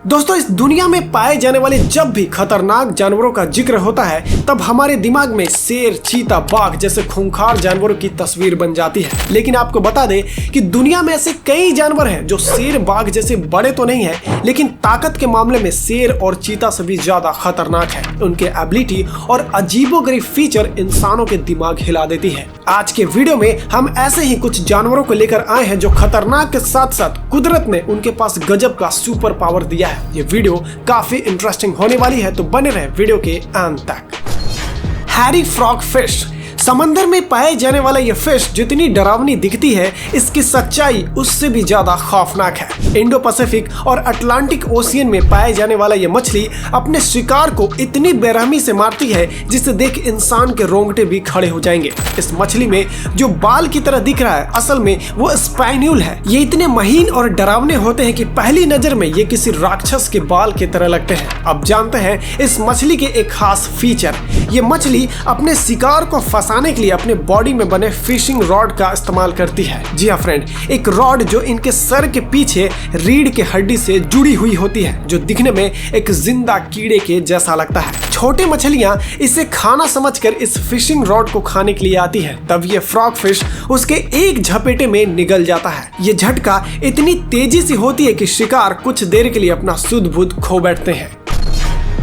दोस्तों, इस दुनिया में पाए जाने वाले जब भी खतरनाक जानवरों का जिक्र होता है तब हमारे दिमाग में शेर, चीता, बाघ जैसे खूंखार जानवरों की तस्वीर बन जाती है। लेकिन आपको बता दें कि दुनिया में ऐसे कई जानवर हैं जो शेर, बाघ जैसे बड़े तो नहीं है, लेकिन ताकत के मामले में शेर और चीता से भी ज्यादा खतरनाक है। उनके एबिलिटी और अजीबोगरीब फीचर इंसानों के दिमाग हिला देती है। आज के वीडियो में हम ऐसे ही कुछ जानवरों को लेकर आए हैं जो खतरनाक के साथ साथ कुदरत ने उनके पास गजब का सुपर पावर दिया है। ये वीडियो काफी इंटरेस्टिंग होने वाली है, तो बने रहे वीडियो के अंत तक। हैरी फ्रॉग फिश, समंदर में पाए जाने वाला ये फिश जितनी डरावनी दिखती है, इसकी सच्चाई उससे भी ज्यादा खौफनाक है। इंडो पैसिफिक और अटलांटिक ओशियन में पाए जाने वाला ये मछली अपने शिकार को इतनी बेरहमी से मारती है जिसे देख इंसान के रोंगटे भी खड़े हो जाएंगे। इस मछली में जो बाल की तरह दिख रहा है, असल में वो स्पाइन्यूल है। ये इतने महीन और डरावने होते हैं कि पहली नजर में ये किसी राक्षस के बाल की तरह लगते हैं। अब जानते हैं इस मछली के एक खास फीचर। ये मछली अपने शिकार को फंसाने के लिए अपने बॉडी में बने फिशिंग रॉड का इस्तेमाल करती है। जी हाँ फ्रेंड, एक रॉड जो इनके सर के पीछे रीढ़ के हड्डी से जुड़ी हुई होती है, जो दिखने में एक जिंदा कीड़े के जैसा लगता है। छोटे मछलियां इसे खाना समझकर इस फिशिंग रॉड को खाने के लिए आती है, तब ये फ्रॉग फिश उसके एक झपेटे में निगल जाता है। ये झटका इतनी तेजी से होती है कि शिकार कुछ देर के लिए अपना सुध बुध खो बैठते हैं।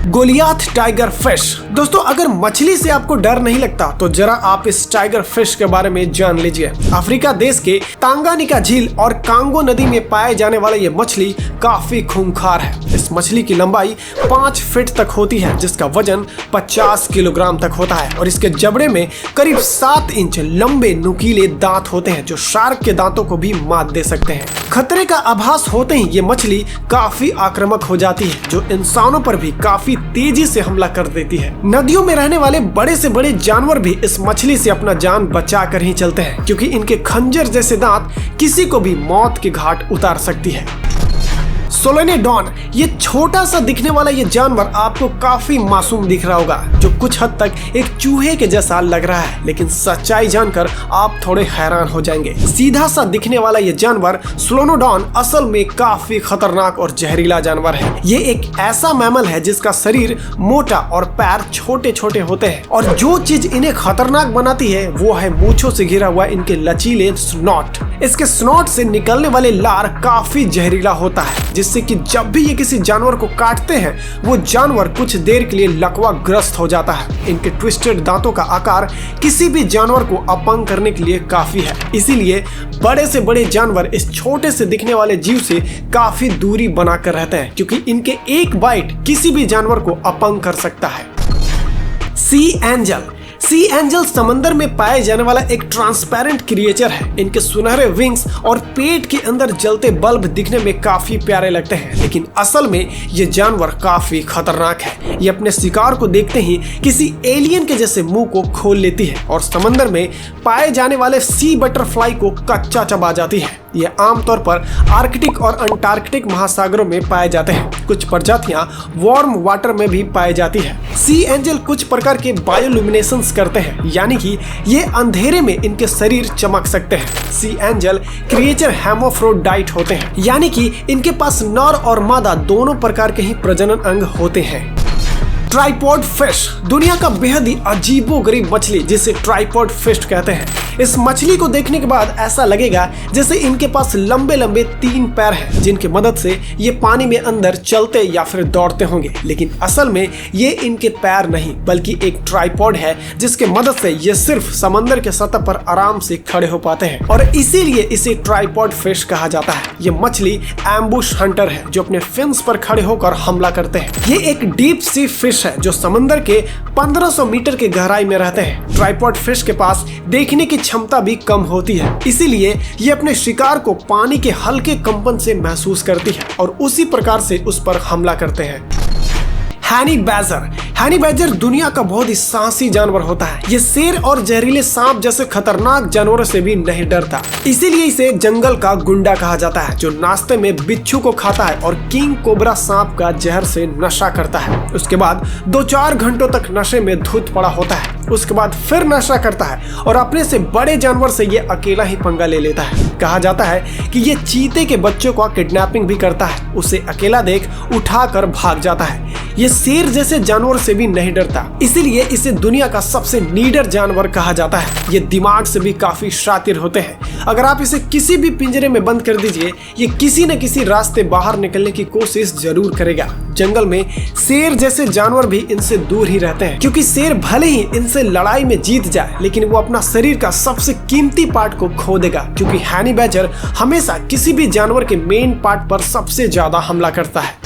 गोलियाथ टाइगर फिश, दोस्तों अगर मछली से आपको डर नहीं लगता तो जरा आप इस टाइगर फिश के बारे में जान लीजिए। अफ्रीका देश के तांगानिका झील और कांगो नदी में पाए जाने वाला ये मछली काफी खूंखार है। इस मछली की लंबाई 5 फीट तक होती है, जिसका वजन 50 किलोग्राम तक होता है और इसके जबड़े में करीब 7 इंच लंबे नुकीले दांत होते हैं जो शार्क के दांतों को भी मात दे सकते हैं। खतरे का आभास होते ही ये मछली काफी आक्रामक हो जाती है, जो इंसानों पर भी काफी तेजी से हमला कर देती है। नदियों में रहने वाले बड़े से बड़े जानवर भी इस मछली से अपना जान बचा कर ही चलते हैं, क्योंकि इनके खंजर जैसे दांत किसी को भी मौत के घाट उतार सकती है। सोलोनेडॉन, ये छोटा सा दिखने वाला ये जानवर आपको काफी मासूम दिख रहा होगा, जो कुछ हद तक एक चूहे के जैसा लग रहा है, लेकिन सच्चाई जानकर आप थोड़े हैरान हो जाएंगे। सीधा सा दिखने वाला ये जानवर सोलोनेडॉन असल में काफी खतरनाक और जहरीला जानवर है। ये एक ऐसा मैमल है जिसका शरीर मोटा और पैर छोटे छोटे होते हैं, और जो चीज इन्हें खतरनाक बनाती है वो है मूंछों से घिरा हुआ इनके लचीले स्नॉट। इसके स्नॉट से निकलने वाले लार काफी जहरीला होता है, जिससे कि जब भी ये किसी जानवर को काटते हैं वो जानवर कुछ देर के लिए लकवा ग्रस्त हो जाता है। इनके ट्विस्टेड दांतों का आकार किसी भी जानवर को अपंग करने के लिए काफी है, इसीलिए बड़े से बड़े जानवर इस छोटे से दिखने वाले जीव से काफी दूरी बनाकर रहते हैं, क्योंकि इनके एक बाइट किसी भी जानवर को अपंग कर सकता है। सी एंजल, सी एंजल समंदर में पाए जाने वाला एक ट्रांसपेरेंट क्रिएचर है। इनके सुनहरे विंग्स और पेट के अंदर जलते बल्ब दिखने में काफी प्यारे लगते हैं, लेकिन असल में ये जानवर काफी खतरनाक है। ये अपने शिकार को देखते ही किसी एलियन के जैसे मुंह को खोल लेती है और समंदर में पाए जाने वाले सी बटरफ्लाई को कच्चा चबा जाती है। ये आमतौर पर आर्कटिक और अंटार्कटिक महासागरों में पाए जाते हैं। कुछ प्रजातियां वार्म वाटर में भी पाई जाती है। सी एंजल कुछ प्रकार के बायोल्यूमिनेशंस करते हैं, यानी कि ये अंधेरे में इनके शरीर चमक सकते हैं। सी एंजल क्रिएचर हेर्माफ्रोडाइट होते हैं, यानी कि इनके पास नर और मादा दोनों प्रकार के ही प्रजनन अंग होते हैं। ट्राइपॉड फिश, दुनिया का बेहद ही अजीबोगरीब मछली जिसे ट्राइपॉड फिश कहते हैं। इस मछली को देखने के बाद ऐसा लगेगा जैसे इनके पास लंबे लंबे 3 पैर हैं, जिनकी मदद से ये पानी में अंदर चलते या फिर दौड़ते होंगे, लेकिन असल में ये इनके पैर नहीं बल्कि एक ट्राइपॉड है, जिसके मदद से ये सिर्फ समंदर के सतह पर आराम से खड़े हो पाते हैं, और इसीलिए इसे ट्राइपॉड फिश कहा जाता है। ये मछली एम्बुश हंटर है, जो अपने फिन्स पर खड़े होकर हमला करते हैं। ये एक डीप सी फिश है जो समंदर के 1500 मीटर की गहराई में रहते हैं। ट्राइपॉड फिश के पास देखने की क्षमता भी कम होती है, इसीलिए ये अपने शिकार को पानी के हल्के कंपन से महसूस करती है और उसी प्रकार से उस पर हमला करते हैं। हैनी बैजर, हैनी बैजर दुनिया का बहुत ही साहसी जानवर होता है। ये शेर और जहरीले सांप जैसे खतरनाक जानवरों से भी नहीं डरता, इसीलिए इसे जंगल का गुंडा कहा जाता है, जो नाश्ते में बिच्छू को खाता है और किंग कोबरा सांप का जहर से नशा करता है। उसके बाद 2-4 घंटों तक नशे में धुत पड़ा होता है। उसके बाद फिर नशा करता है और अपने से बड़े जानवर से ये अकेला ही पंगा ले लेता है। कहा जाता है कि ये चीते के बच्चों का किडनैपिंग भी करता है, उसे अकेला देख उठाकर भाग जाता है। ये शेर जैसे जानवर से भी नहीं डरता, इसीलिए इसे दुनिया का सबसे नीडर जानवर कहा जाता है। ये दिमाग से भी काफी शातिर होते हैं। अगर आप इसे किसी भी पिंजरे में बंद कर दीजिए, ये किसी न किसी रास्ते बाहर निकलने की कोशिश जरूर करेगा। जंगल में शेर जैसे जानवर भी इनसे दूर ही रहते हैं, क्योंकि शेर भले ही इनसे लड़ाई में जीत जाए, लेकिन वो अपना शरीर का सबसे कीमती पार्ट को खो देगा, क्योंकि हैनी बैडजर हमेशा किसी भी जानवर के मेन पार्ट पर सबसे ज्यादा हमला करता है।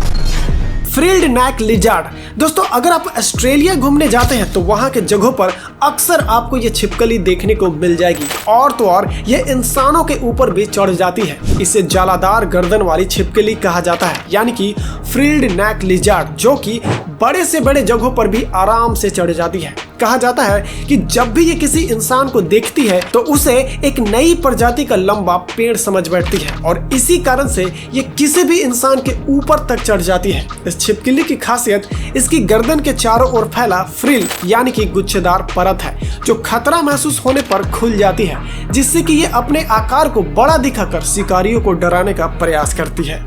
फ्रिल्ड नेक लिजार्ड। दोस्तों, अगर आप ऑस्ट्रेलिया घूमने जाते हैं तो वहां के जगहों पर अक्सर आपको ये छिपकली देखने को मिल जाएगी, और तो और ये इंसानों के ऊपर भी चढ़ जाती है। इसे जालादार गर्दन वाली छिपकली कहा जाता है, यानी कि फ्रिल्ड नेक लिजार्ड, जो कि बड़े से बड़े जगहों पर भी आराम से चढ़ जाती है। कहा जाता है कि जब भी ये किसी इंसान को देखती है तो उसे एक नई प्रजाति का लंबा पेड़ समझ बैठती है, और इसी कारण से ये किसी भी इंसान के ऊपर तक चढ़ जाती है। इस छिपकली की खासियत इसकी गर्दन के चारों ओर फैला फ्रिल यानी कि गुच्छेदार परत है, जो खतरा महसूस होने पर खुल जाती है, जिससे कि ये अपने आकार को बड़ा दिखाकर शिकारियों को डराने का प्रयास करती है।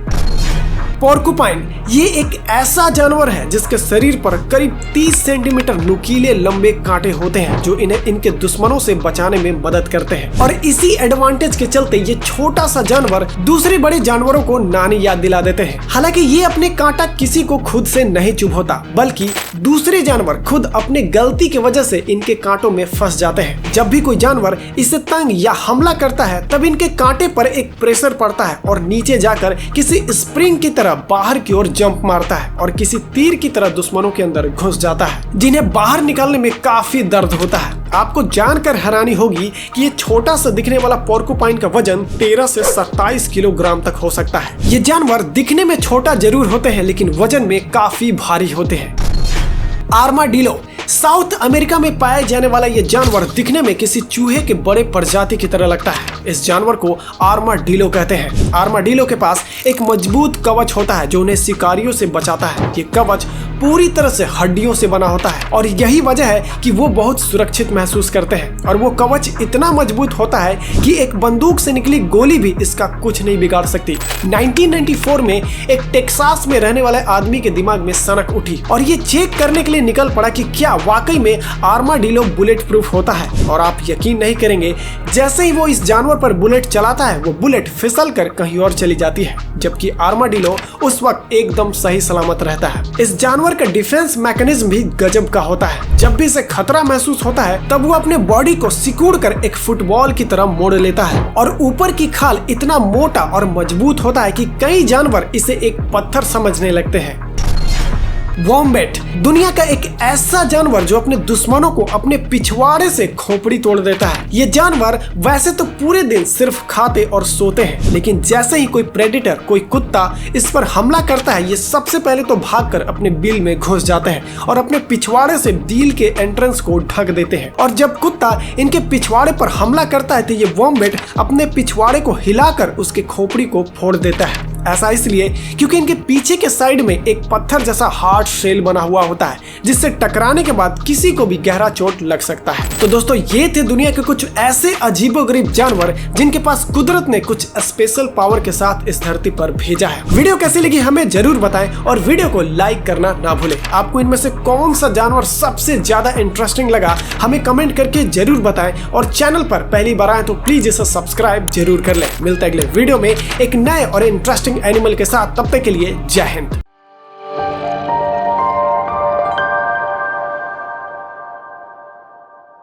पोर्कुपाइन, ये एक ऐसा जानवर है जिसके शरीर पर करीब 30 सेंटीमीटर नुकीले लंबे कांटे होते हैं, जो इन्हें इनके दुश्मनों से बचाने में मदद करते हैं। और इसी एडवांटेज के चलते ये छोटा सा जानवर दूसरे बड़े जानवरों को नानी याद दिला देते हैं। हालांकि ये अपने कांटा किसी को खुद से नहीं चुभोता, बल्कि दूसरे जानवर खुद अपने गलती की वजह से इनके कांटों में फंस जाते हैं। जब भी कोई जानवर इसे तंग या हमला करता है, तब इनके कांटे पर एक प्रेशर पड़ता है और नीचे जाकर किसी स्प्रिंग की तरह बाहर की ओर जंप मारता है और किसी तीर की तरह दुश्मनों के अंदर घुस जाता है, जिन्हें बाहर निकालने में काफी दर्द होता है। आपको जानकर हैरानी होगी कि ये छोटा सा दिखने वाला पोर्कुपाइन का वजन 13 से 27 किलोग्राम तक हो सकता है। ये जानवर दिखने में छोटा जरूर होते हैं, लेकिन वजन में काफी भारी होते हैं। आर्माडिलो, साउथ अमेरिका में पाए जाने वाला यह जानवर दिखने में किसी चूहे के बड़े प्रजाति की तरह लगता है। इस जानवर को आर्माडिलो कहते हैं। आर्माडिलो के पास एक मजबूत कवच होता है जो उन्हें शिकारियों से बचाता है। ये कवच पूरी तरह से हड्डियों से बना होता है, और यही वजह है कि वो बहुत सुरक्षित महसूस करते हैं। और वो कवच इतना मजबूत होता है कि एक बंदूक से निकली गोली भी इसका कुछ नहीं बिगाड़ सकती। 1994 में एक टेक्सास में रहने वाले आदमी के दिमाग में सनक उठी, और ये चेक करने के लिए निकल पड़ा कि क्या वाकई में आर्माडिलो बुलेट प्रूफ होता है। और आप यकीन नहीं करेंगे, जैसे ही वो इस जानवर पर बुलेट चलाता है, वो बुलेट फिसल कर कहीं और चली जाती है, जबकि आर्माडिलो उस वक्त एकदम सही सलामत रहता है। इस जानवर का डिफेंस मैकेनिज्म भी गजब का होता है। जब भी इसे खतरा महसूस होता है, तब वो अपने बॉडी को सिकुड़कर एक फुटबॉल की तरह मोड़ लेता है, और ऊपर की खाल इतना मोटा और मजबूत होता है कि कई जानवर इसे एक पत्थर समझने लगते हैं। वॉम्बैट, दुनिया का एक ऐसा जानवर जो अपने दुश्मनों को अपने पिछवाड़े से खोपड़ी तोड़ देता है। ये जानवर वैसे तो पूरे दिन सिर्फ खाते और सोते हैं, लेकिन जैसे ही कोई प्रेडेटर, कोई कुत्ता इस पर हमला करता है, ये सबसे पहले तो भागकर अपने बिल में घुस जाते हैं और अपने पिछवाड़े से बिल के एंट्रेंस को ढक देते हैं। और जब कुत्ता इनके पिछवाड़े पर हमला करता है, तो ये वॉम्बैट अपने पिछवाड़े को हिलाकर उसके खोपड़ी को फोड़ देता है। ऐसा इसलिए क्योंकि इनके पीछे के साइड में एक पत्थर जैसा हार्ड शेल बना हुआ होता है, जिससे टकराने के बाद किसी को भी गहरा चोट लग सकता है। तो दोस्तों, ये थे दुनिया के कुछ ऐसे अजीबोगरीब जानवर जिनके पास कुदरत ने कुछ स्पेशल पावर के साथ इस धरती पर भेजा है। वीडियो कैसी लगी हमें जरूर बताएं, और वीडियो को लाइक करना ना भूलें। आपको इनमें से कौन सा जानवर सबसे ज्यादा इंटरेस्टिंग लगा, हमें कमेंट करके जरूर बताएं, और चैनल पर पहली बार आए तो प्लीज इसे सब्सक्राइब जरूर कर लें। मिलते हैं अगले वीडियो में एक नए और इंटरेस्टिंग एनिमल के साथ, तब तक के लिए जय हिंद।